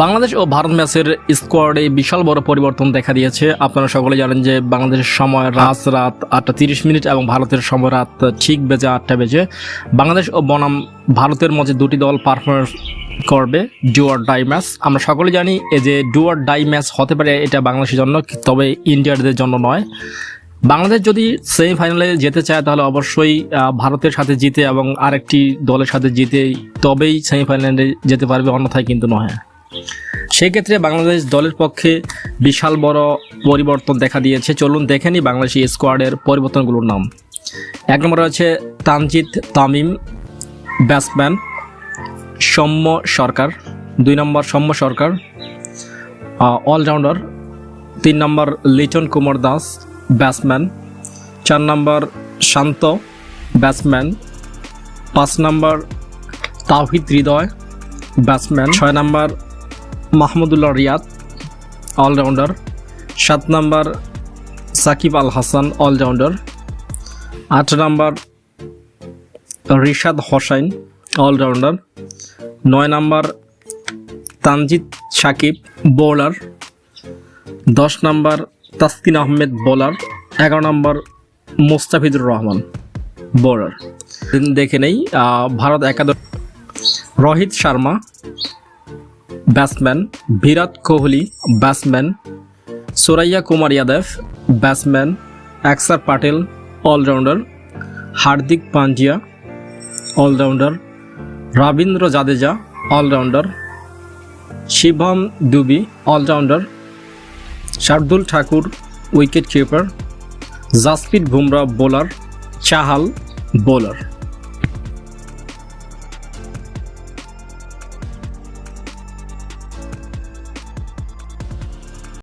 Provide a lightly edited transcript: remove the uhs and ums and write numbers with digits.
বাংলাদেশ ও ভারত ম্যাচের স্কোয়াডে বিশাল বড় পরিবর্তন দেখা দিয়েছে। আপনারা সকলে জানেন যে বাংলাদেশের সময় রাত 8:30 এবং ভারতের সময় রাত ঠিক বেজে 8টা বেজে। বাংলাদেশ ও বনাম ভারতের মধ্যে দুটি দল পারফরমেন্স করবে ডু অর ডাই ম্যাচ। আমরা সকলে জানি এই যে ডু অর ডাই ম্যাচ হতে পারে এটা বাংলাদেশের জন্য, তবে ইন্ডিয়ানদের জন্য নয়। বাংলাদেশ যদি সেমিফাইনালে যেতে চায় তাহলে অবশ্যই ভারতের সাথে জিতে এবং আরেকটি দলের সাথে জিতে তবেই সেমিফাইনালে যেতে পারবে, অন্যথায় কিন্তু নয়। সেক্ষেত্রে বাংলাদেশ দলের পক্ষে বিশাল বড় পরিবর্তন দেখা দিয়েছে। চলুন দেখে নিই বাংলাদেশি স্কোয়াডের পরিবর্তনগুলোর নাম। 1 নম্বরে আছে তানজিদ তামিম ব্যাটসম্যান, সৌম্য সরকার। 2 নম্বর সৌম্য সরকার অলরাউন্ডার। 3 নম্বর লিটন কুমার দাস ব্যাটসম্যান। 4 নম্বর শান্ত ব্যাটসম্যান। 5 নম্বর তাওহিদ হৃদয় ব্যাটসম্যান। 6 নম্বর মাহমুদুল্লাহ রিয়াদ অলরাউন্ডার। 7 নম্বর সাকিব আল হাসান অলরাউন্ডার। 8 নম্বর রিশাদ হোসাইন অলরাউন্ডার। 9 নম্বর তানজিদ সাকিব বোলার। 10 নম্বর তাসকিন আহমেদ বোলার। 11 নম্বর মুস্তাফিজুর রহমান বোলার। দেখে নেই ভারত একাদশ। Rohit Sharma batsman. Virat Kohli batsman. Suraiya Kumar Yadav batsman. Akshar Patel allrounder. Hardik Pandya allrounder. Ravindra Jadeja allrounder. Shivam Dube allrounder. Shardul Thakur wicket keeper. Jasprit Bumrah bowler. Chahal bowler.